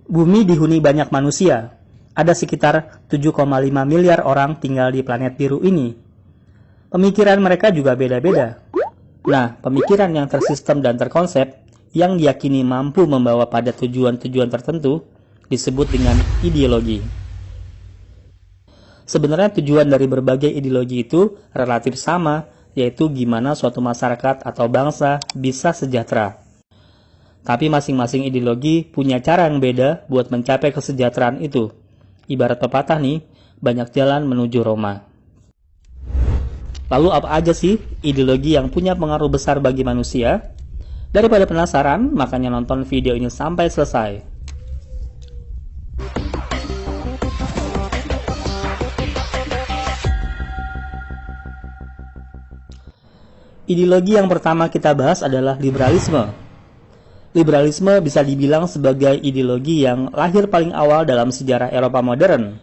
Bumi dihuni banyak manusia. Ada sekitar 7,5 miliar orang tinggal di planet biru ini. Pemikiran mereka juga beda-beda. Nah, pemikiran yang tersistem dan terkonsep, yang diyakini mampu membawa pada tujuan-tujuan tertentu, disebut dengan ideologi. Sebenarnya tujuan dari berbagai ideologi itu relatif sama, yaitu gimana suatu masyarakat atau bangsa bisa sejahtera. Tapi masing-masing ideologi punya cara yang beda buat mencapai kesejahteraan itu. Ibarat pepatah nih, banyak jalan menuju Roma. Lalu apa aja sih ideologi yang punya pengaruh besar bagi manusia? Daripada penasaran, makanya nonton video ini sampai selesai. Ideologi yang pertama kita bahas adalah liberalisme. Liberalisme bisa dibilang sebagai ideologi yang lahir paling awal dalam sejarah Eropa modern.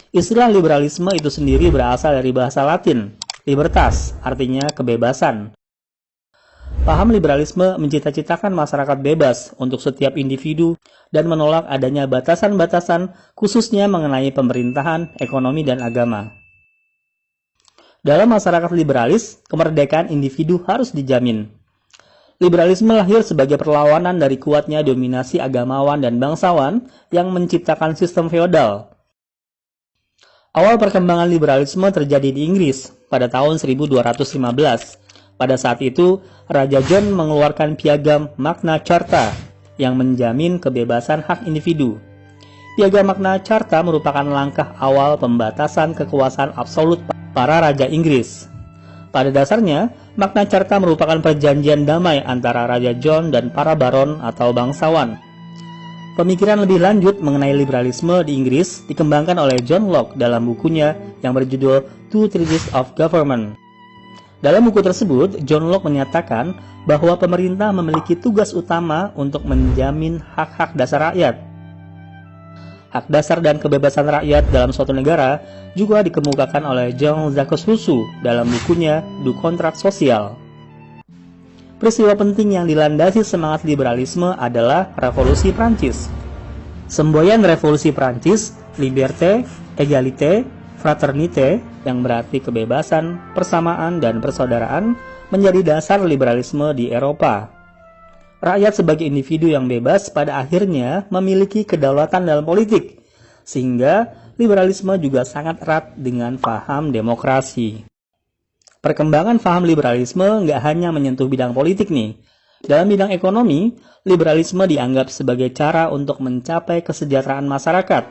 Istilah liberalisme itu sendiri berasal dari bahasa Latin, libertas, artinya kebebasan. Paham liberalisme mencita-citakan masyarakat bebas untuk setiap individu dan menolak adanya batasan-batasan khususnya mengenai pemerintahan, ekonomi, dan agama. Dalam masyarakat liberalis, kemerdekaan individu harus dijamin. Liberalisme lahir sebagai perlawanan dari kuatnya dominasi agamawan dan bangsawan yang menciptakan sistem feodal. Awal perkembangan liberalisme terjadi di Inggris pada tahun 1215. Pada saat itu, Raja John mengeluarkan piagam Magna Carta yang menjamin kebebasan hak individu. Piagam Magna Carta merupakan langkah awal pembatasan kekuasaan absolut para raja Inggris. Pada dasarnya, Magna Carta merupakan perjanjian damai antara Raja John dan para baron atau bangsawan. Pemikiran lebih lanjut mengenai liberalisme di Inggris dikembangkan oleh John Locke dalam bukunya yang berjudul Two Treatises of Government. Dalam buku tersebut, John Locke menyatakan bahwa pemerintah memiliki tugas utama untuk menjamin hak-hak dasar rakyat. Hak dasar dan kebebasan rakyat dalam suatu negara juga dikemukakan oleh Jean-Jacques Rousseau dalam bukunya Du Contrat Social. Peristiwa penting yang dilandasi semangat liberalisme adalah Revolusi Prancis. Semboyan Revolusi Prancis, liberté, égalité, fraternité, yang berarti kebebasan, persamaan, dan persaudaraan, menjadi dasar liberalisme di Eropa. Rakyat sebagai individu yang bebas pada akhirnya memiliki kedaulatan dalam politik, sehingga liberalisme juga sangat erat dengan paham demokrasi. Perkembangan paham liberalisme nggak hanya menyentuh bidang politik nih. Dalam bidang ekonomi, liberalisme dianggap sebagai cara untuk mencapai kesejahteraan masyarakat.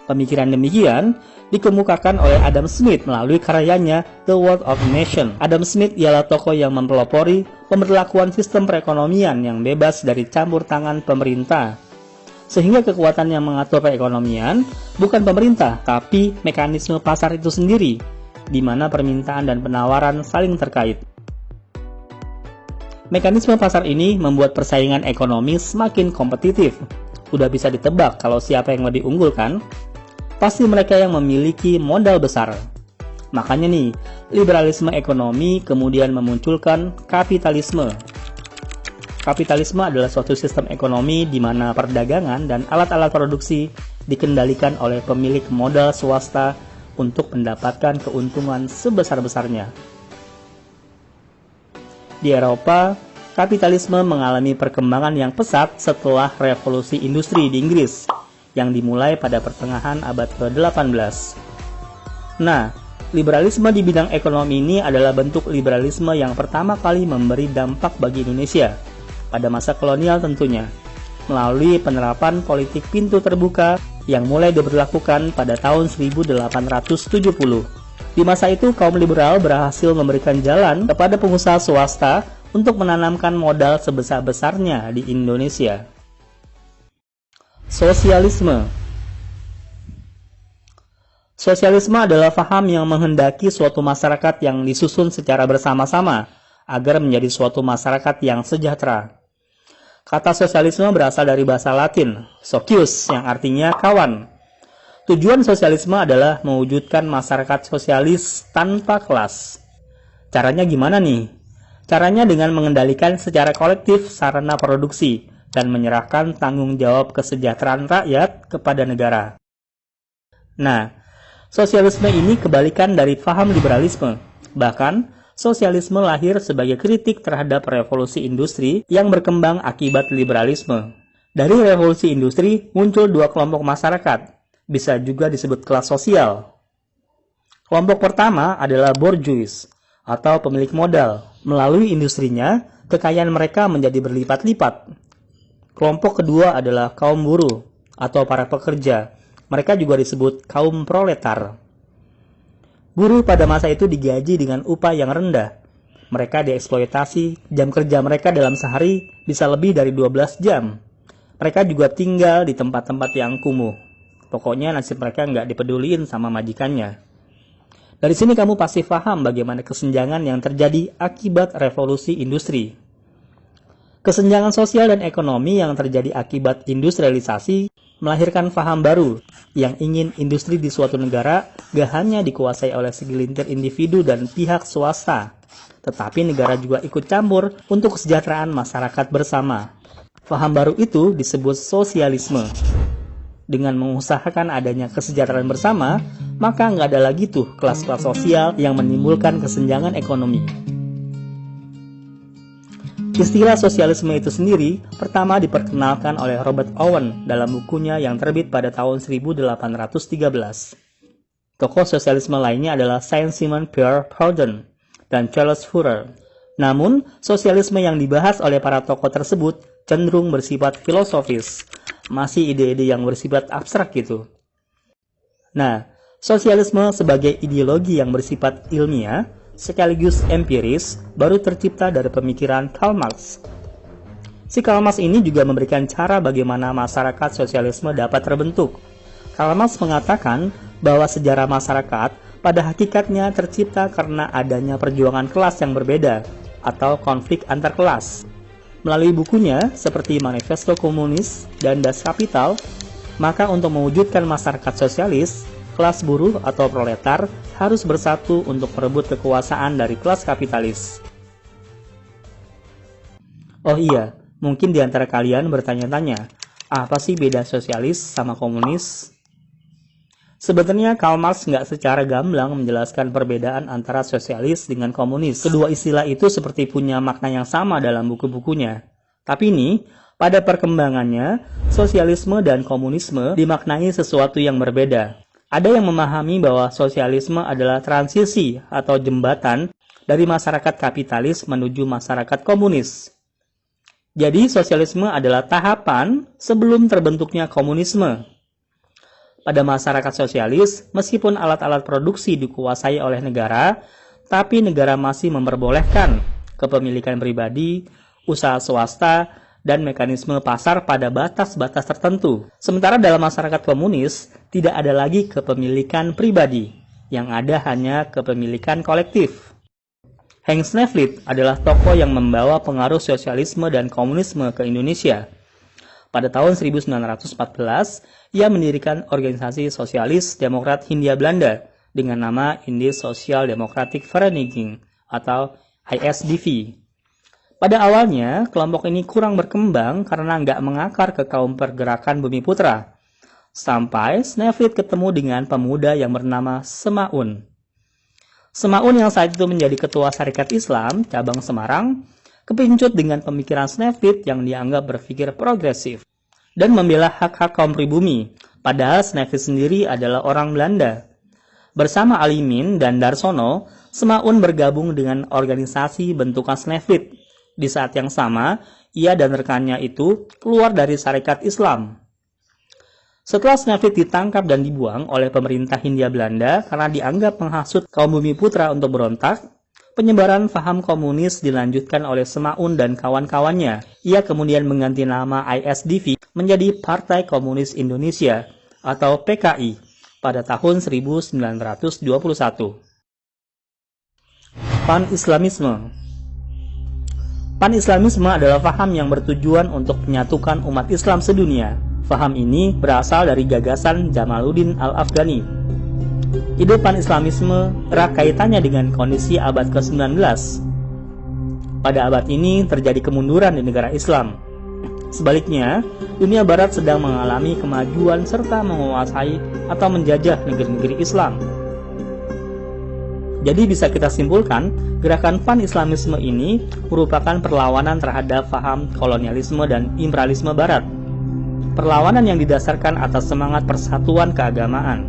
Pemikiran demikian dikemukakan oleh Adam Smith melalui karyanya The Wealth of Nations. Adam Smith ialah tokoh yang mempelopori pemberlakuan sistem perekonomian yang bebas dari campur tangan pemerintah. Sehingga kekuatan yang mengatur perekonomian bukan pemerintah, tapi mekanisme pasar itu sendiri, di mana permintaan dan penawaran saling terkait. Mekanisme pasar ini membuat persaingan ekonomi semakin kompetitif. Udah bisa ditebak kalau siapa yang lebih unggul kan? Pasti mereka yang memiliki modal besar. Makanya nih, liberalisme ekonomi kemudian memunculkan kapitalisme. Kapitalisme adalah suatu sistem ekonomi di mana perdagangan dan alat-alat produksi dikendalikan oleh pemilik modal swasta untuk mendapatkan keuntungan sebesar-besarnya. Di Eropa, kapitalisme mengalami perkembangan yang pesat setelah revolusi industri di Inggris yang dimulai pada pertengahan abad ke-18. Nah, liberalisme di bidang ekonomi ini adalah bentuk liberalisme yang pertama kali memberi dampak bagi Indonesia pada masa kolonial tentunya, melalui penerapan politik pintu terbuka yang mulai diberlakukan pada tahun 1870. Di masa itu, kaum liberal berhasil memberikan jalan kepada pengusaha swasta untuk menanamkan modal sebesar-besarnya di Indonesia. Sosialisme. Sosialisme adalah paham yang menghendaki suatu masyarakat yang disusun secara bersama-sama agar menjadi suatu masyarakat yang sejahtera. Kata sosialisme berasal dari bahasa Latin, socius, yang artinya kawan. Tujuan sosialisme adalah mewujudkan masyarakat sosialis tanpa kelas. Caranya gimana nih? Caranya dengan mengendalikan secara kolektif sarana produksi, dan menyerahkan tanggung jawab kesejahteraan rakyat kepada negara. Nah, sosialisme ini kebalikan dari paham liberalisme. Bahkan, sosialisme lahir sebagai kritik terhadap revolusi industri yang berkembang akibat liberalisme. Dari revolusi industri muncul dua kelompok masyarakat, bisa juga disebut kelas sosial. Kelompok pertama adalah bourgeois, atau pemilik modal. Melalui industrinya, kekayaan mereka menjadi berlipat-lipat. Kelompok kedua adalah kaum buruh, atau para pekerja. Mereka juga disebut kaum proletar. Buruh pada masa itu digaji dengan upah yang rendah. Mereka dieksploitasi, jam kerja mereka dalam sehari bisa lebih dari 12 jam. Mereka juga tinggal di tempat-tempat yang kumuh. Pokoknya nasib mereka nggak dipeduliin sama majikannya. Dari sini kamu pasti paham bagaimana kesenjangan yang terjadi akibat revolusi industri. Kesenjangan sosial dan ekonomi yang terjadi akibat industrialisasi melahirkan paham baru yang ingin industri di suatu negara gak hanya dikuasai oleh segelintir individu dan pihak swasta, tetapi negara juga ikut campur untuk kesejahteraan masyarakat bersama. Paham baru itu disebut sosialisme. Dengan mengusahakan adanya kesejahteraan bersama, maka nggak ada lagi tuh kelas-kelas sosial yang menimbulkan kesenjangan ekonomi. Istilah sosialisme itu sendiri pertama diperkenalkan oleh Robert Owen dalam bukunya yang terbit pada tahun 1813. Tokoh sosialisme lainnya adalah Saint-Simon Pierre Proudhon dan Charles Fourier. Namun, sosialisme yang dibahas oleh para tokoh tersebut cenderung bersifat filosofis, masih ide-ide yang bersifat abstrak gitu. Nah, sosialisme sebagai ideologi yang bersifat ilmiah sekaligus empiris baru tercipta dari pemikiran Karl Marx. Si Karl Marx ini juga memberikan cara bagaimana masyarakat sosialisme dapat terbentuk. Karl Marx mengatakan bahwa sejarah masyarakat pada hakikatnya tercipta karena adanya perjuangan kelas yang berbeda atau konflik antar kelas. Melalui bukunya seperti Manifesto Komunis dan Das Kapital, maka untuk mewujudkan masyarakat sosialis, kelas buruh atau proletar harus bersatu untuk merebut kekuasaan dari kelas kapitalis. Oh iya, mungkin di antara kalian bertanya-tanya, apa sih beda sosialis sama komunis? Sebenarnya Karl Marx nggak secara gamblang menjelaskan perbedaan antara sosialis dengan komunis. Kedua istilah itu seperti punya makna yang sama dalam buku-bukunya. Tapi ini, pada perkembangannya, sosialisme dan komunisme dimaknai sesuatu yang berbeda. Ada yang memahami bahwa sosialisme adalah transisi atau jembatan dari masyarakat kapitalis menuju masyarakat komunis. Jadi, sosialisme adalah tahapan sebelum terbentuknya komunisme. Pada masyarakat sosialis, meskipun alat-alat produksi dikuasai oleh negara, tapi negara masih memperbolehkan kepemilikan pribadi, usaha swasta, dan mekanisme pasar pada batas-batas tertentu. Sementara dalam masyarakat komunis, tidak ada lagi kepemilikan pribadi, yang ada hanya kepemilikan kolektif. Hans Nevlin adalah tokoh yang membawa pengaruh sosialisme dan komunisme ke Indonesia. Pada tahun 1914, ia mendirikan organisasi sosialis Demokrat Hindia Belanda dengan nama Indisch Social Democratic Vereniging atau ISDV. Pada awalnya, kelompok ini kurang berkembang karena nggak mengakar ke kaum pergerakan Bumiputra. Sampai Nevlin ketemu dengan pemuda yang bernama Semaun. Semaun yang saat itu menjadi ketua Syarikat Islam cabang Semarang, kepincut dengan pemikiran Nevlin yang dianggap berpikir progresif dan membela hak-hak kaum pribumi, padahal Nevlin sendiri adalah orang Belanda. Bersama Alimin dan Darsono, Semaun bergabung dengan organisasi bentukan Nevlin. Di saat yang sama, ia dan rekannya itu keluar dari Syarikat Islam. Setelah Nevlin ditangkap dan dibuang oleh pemerintah Hindia Belanda karena dianggap menghasut kaum Bumiputra untuk berontak, penyebaran paham komunis dilanjutkan oleh Semaun dan kawan-kawannya. Ia kemudian mengganti nama ISDV menjadi Partai Komunis Indonesia atau PKI pada tahun 1921. Pan-Islamisme. Pan-Islamisme adalah paham yang bertujuan untuk menyatukan umat Islam sedunia. Paham ini berasal dari gagasan Jamaluddin Al-Afghani. Ide Pan-Islamisme erat kaitannya dengan kondisi abad ke-19. Pada abad ini terjadi kemunduran di negara Islam. Sebaliknya, dunia barat sedang mengalami kemajuan serta menguasai atau menjajah negeri-negeri Islam. Jadi bisa kita simpulkan, gerakan pan-Islamisme ini merupakan perlawanan terhadap paham kolonialisme dan imperialisme barat. Perlawanan yang didasarkan atas semangat persatuan keagamaan.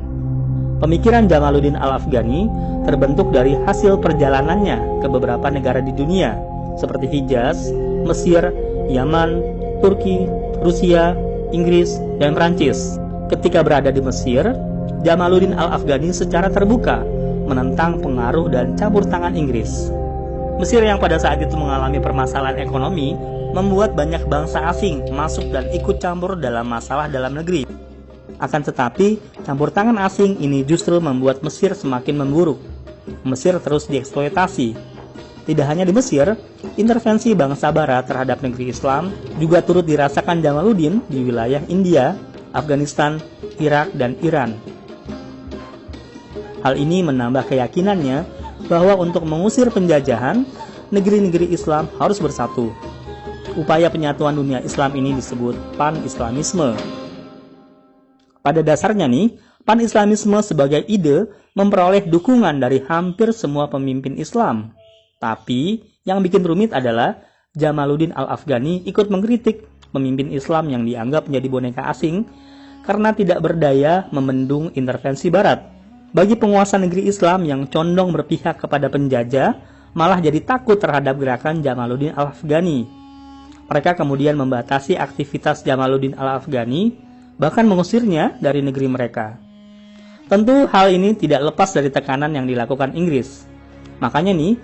Pemikiran Jamaluddin Al-Afghani terbentuk dari hasil perjalanannya ke beberapa negara di dunia, seperti Hijaz, Mesir, Yaman, Turki, Rusia, Inggris, dan Prancis. Ketika berada di Mesir, Jamaluddin Al-Afghani secara terbuka menentang pengaruh dan campur tangan Inggris. Mesir yang pada saat itu mengalami permasalahan ekonomi membuat banyak bangsa asing masuk dan ikut campur dalam masalah dalam negeri. Akan tetapi, campur tangan asing ini justru membuat Mesir semakin memburuk. Mesir terus dieksploitasi. Tidak hanya di Mesir, intervensi bangsa barat terhadap negeri Islam juga turut dirasakan Jamaluddin di wilayah India, Afghanistan, Irak, dan Iran. Hal ini menambah keyakinannya bahwa untuk mengusir penjajahan, negeri-negeri Islam harus bersatu. Upaya penyatuan dunia Islam ini disebut pan-Islamisme. Pada dasarnya nih, pan-Islamisme sebagai ide memperoleh dukungan dari hampir semua pemimpin Islam. Tapi, yang bikin rumit adalah Jamaluddin Al-Afghani ikut mengkritik pemimpin Islam yang dianggap menjadi boneka asing karena tidak berdaya membendung intervensi Barat. Bagi penguasa negeri Islam yang condong berpihak kepada penjajah, malah jadi takut terhadap gerakan Jamaluddin Al-Afghani. Mereka kemudian membatasi aktivitas Jamaluddin Al-Afghani, bahkan mengusirnya dari negeri mereka. Tentu hal ini tidak lepas dari tekanan yang dilakukan Inggris. Makanya nih,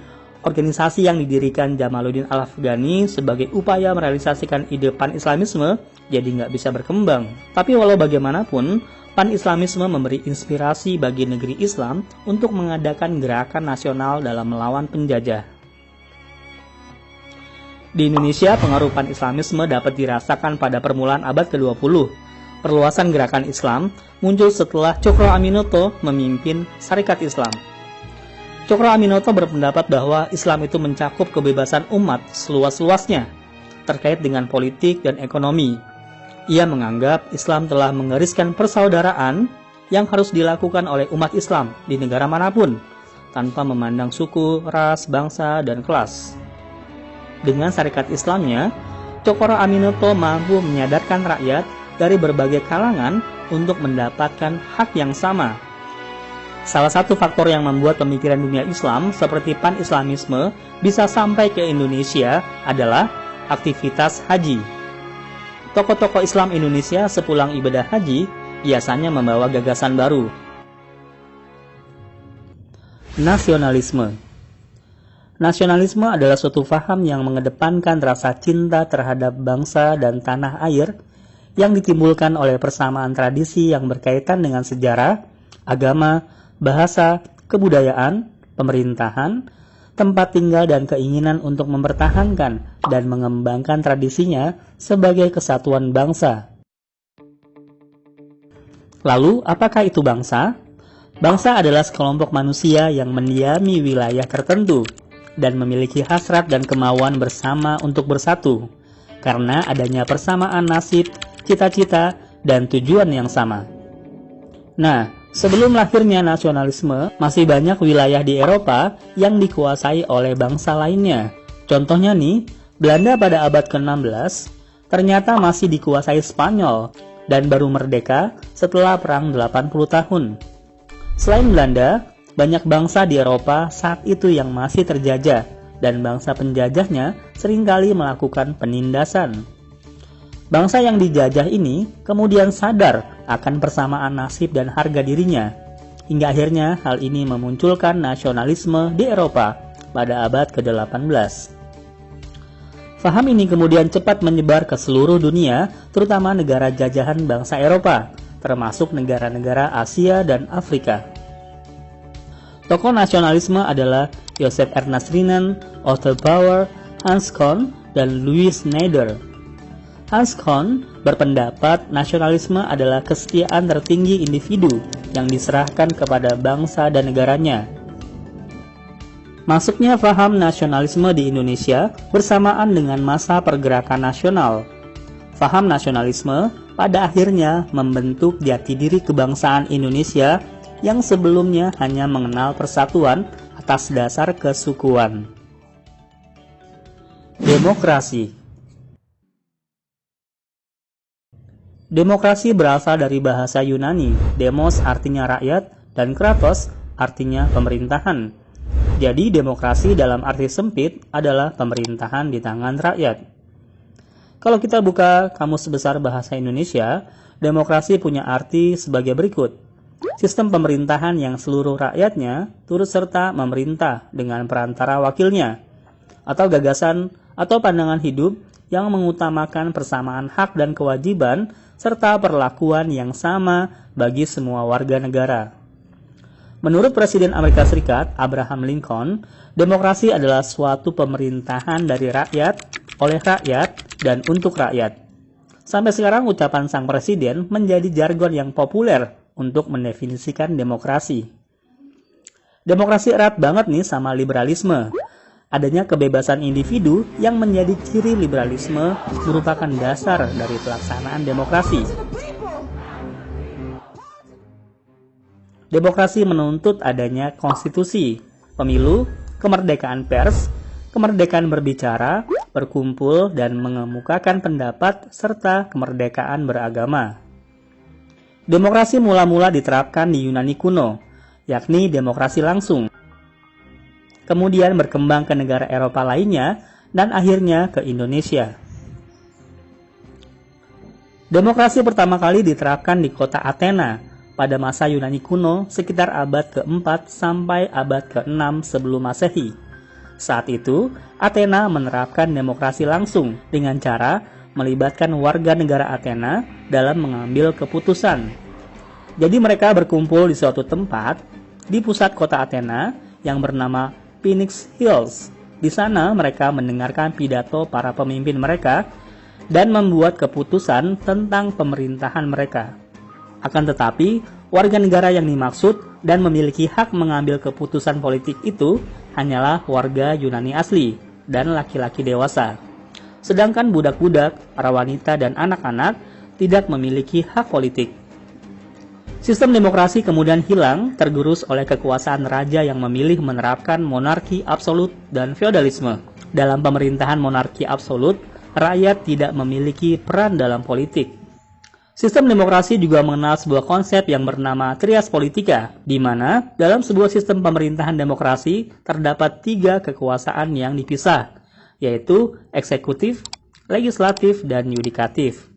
organisasi yang didirikan Jamaluddin Al-Afghani sebagai upaya merealisasikan ide pan-Islamisme jadi nggak bisa berkembang. Tapi walau bagaimanapun, pan-Islamisme memberi inspirasi bagi negeri Islam untuk mengadakan gerakan nasional dalam melawan penjajah. Di Indonesia, pengaruh pan-Islamisme dapat dirasakan pada permulaan abad ke-20. Perluasan gerakan Islam muncul setelah Cokro Aminoto memimpin Sarekat Islam. Cokro Aminoto berpendapat bahwa Islam itu mencakup kebebasan umat seluas-luasnya terkait dengan politik dan ekonomi. Ia menganggap Islam telah menggariskan persaudaraan yang harus dilakukan oleh umat Islam di negara manapun, tanpa memandang suku, ras, bangsa, dan kelas. Dengan Sarekat Islamnya, Cokro Aminoto mampu menyadarkan rakyat dari berbagai kalangan untuk mendapatkan hak yang sama. Salah satu faktor yang membuat pemikiran dunia Islam seperti pan-Islamisme bisa sampai ke Indonesia adalah aktivitas haji. Tokoh-tokoh Islam Indonesia sepulang ibadah haji biasanya membawa gagasan baru. Nasionalisme. Nasionalisme adalah suatu paham yang mengedepankan rasa cinta terhadap bangsa dan tanah air yang ditimbulkan oleh persamaan tradisi yang berkaitan dengan sejarah, agama, bahasa, kebudayaan, pemerintahan, tempat tinggal dan keinginan untuk mempertahankan dan mengembangkan tradisinya sebagai kesatuan bangsa. Lalu, apakah itu bangsa? Bangsa adalah sekelompok manusia yang mendiami wilayah tertentu dan memiliki hasrat dan kemauan bersama untuk bersatu, karena adanya persamaan nasib, cita-cita, dan tujuan yang sama. Nah, sebelum lahirnya nasionalisme, masih banyak wilayah di Eropa yang dikuasai oleh bangsa lainnya. Contohnya nih, Belanda pada abad ke-16 ternyata masih dikuasai Spanyol dan baru merdeka setelah perang 80 tahun. Selain Belanda, banyak bangsa di Eropa saat itu yang masih terjajah dan bangsa penjajahnya seringkali melakukan penindasan. Bangsa yang dijajah ini kemudian sadar akan persamaan nasib dan harga dirinya, hingga akhirnya hal ini memunculkan nasionalisme di Eropa pada abad ke-18. Faham ini kemudian cepat menyebar ke seluruh dunia, terutama negara jajahan bangsa Eropa, termasuk negara-negara Asia dan Afrika. Tokoh nasionalisme adalah Joseph Ernest Renan, Otto Bauer, Hans Kohn, dan Louis Schneider. Hans Kohn berpendapat nasionalisme adalah kesetiaan tertinggi individu yang diserahkan kepada bangsa dan negaranya. Masuknya faham nasionalisme di Indonesia bersamaan dengan masa pergerakan nasional. Faham nasionalisme pada akhirnya membentuk jati diri kebangsaan Indonesia yang sebelumnya hanya mengenal persatuan atas dasar kesukuan. Demokrasi. Demokrasi berasal dari bahasa Yunani, demos artinya rakyat, dan kratos artinya pemerintahan. Jadi demokrasi dalam arti sempit adalah pemerintahan di tangan rakyat. Kalau kita buka Kamus Besar Bahasa Indonesia, demokrasi punya arti sebagai berikut. Sistem pemerintahan yang seluruh rakyatnya turut serta memerintah dengan perantara wakilnya, atau gagasan atau pandangan hidup yang mengutamakan persamaan hak dan kewajiban serta perlakuan yang sama bagi semua warga negara. Menurut Presiden Amerika Serikat, Abraham Lincoln, demokrasi adalah suatu pemerintahan dari rakyat, oleh rakyat, dan untuk rakyat. Sampai sekarang ucapan sang presiden menjadi jargon yang populer untuk mendefinisikan demokrasi. Demokrasi erat banget nih sama liberalisme. Adanya kebebasan individu yang menjadi ciri liberalisme merupakan dasar dari pelaksanaan demokrasi. Demokrasi menuntut adanya konstitusi, pemilu, kemerdekaan pers, kemerdekaan berbicara, berkumpul, dan mengemukakan pendapat, serta kemerdekaan beragama. Demokrasi mula-mula diterapkan di Yunani kuno, yakni demokrasi langsung. Kemudian berkembang ke negara Eropa lainnya, dan akhirnya ke Indonesia. Demokrasi pertama kali diterapkan di kota Athena pada masa Yunani kuno sekitar abad ke-4 sampai abad ke-6 sebelum Masehi. Saat itu, Athena menerapkan demokrasi langsung dengan cara melibatkan warga negara Athena dalam mengambil keputusan. Jadi mereka berkumpul di suatu tempat di pusat kota Athena yang bernama Phoenix Hills. Di sana mereka mendengarkan pidato para pemimpin mereka dan membuat keputusan tentang pemerintahan mereka. Akan tetapi, warga negara yang dimaksud dan memiliki hak mengambil keputusan politik itu hanyalah warga Yunani asli dan laki-laki dewasa. Sedangkan budak-budak, para wanita, dan anak-anak tidak memiliki hak politik. Sistem demokrasi kemudian hilang, tergerus oleh kekuasaan raja yang memilih menerapkan monarki absolut dan feodalisme. Dalam pemerintahan monarki absolut, rakyat tidak memiliki peran dalam politik. Sistem demokrasi juga mengenal sebuah konsep yang bernama trias politika, di mana dalam sebuah sistem pemerintahan demokrasi terdapat 3 kekuasaan yang dipisah, yaitu eksekutif, legislatif, dan yudikatif.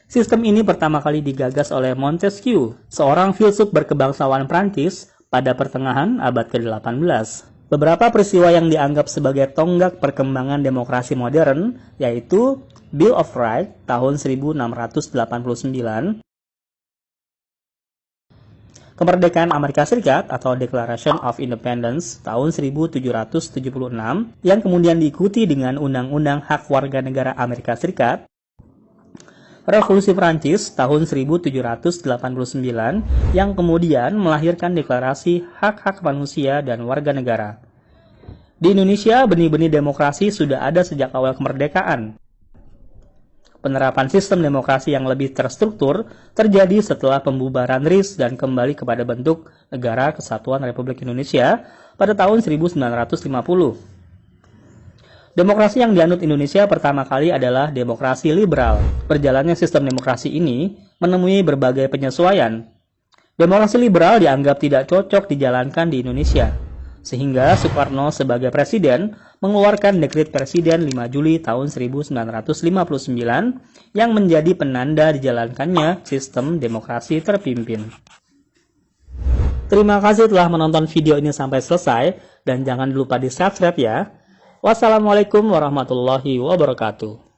Sistem ini pertama kali digagas oleh Montesquieu, seorang filsuf berkebangsaan Prancis pada pertengahan abad ke-18. Beberapa peristiwa yang dianggap sebagai tonggak perkembangan demokrasi modern, yaitu Bill of Rights tahun 1689, kemerdekaan Amerika Serikat atau Declaration of Independence tahun 1776, yang kemudian diikuti dengan Undang-Undang Hak Warga Negara Amerika Serikat, Revolusi Prancis tahun 1789 yang kemudian melahirkan Deklarasi Hak-Hak Manusia dan Warga Negara. Di Indonesia, benih-benih demokrasi sudah ada sejak awal kemerdekaan. Penerapan sistem demokrasi yang lebih terstruktur terjadi setelah pembubaran RIS dan kembali kepada bentuk Negara Kesatuan Republik Indonesia pada tahun 1950. Demokrasi yang dianut Indonesia pertama kali adalah demokrasi liberal. Berjalannya sistem demokrasi ini menemui berbagai penyesuaian. Demokrasi liberal dianggap tidak cocok dijalankan di Indonesia, sehingga Soekarno sebagai presiden mengeluarkan Dekret Presiden 5 Juli tahun 1959 yang menjadi penanda dijalankannya sistem demokrasi terpimpin. Terima kasih telah menonton video ini sampai selesai, dan jangan lupa di subscribe ya. Wassalamualaikum warahmatullahi wabarakatuh.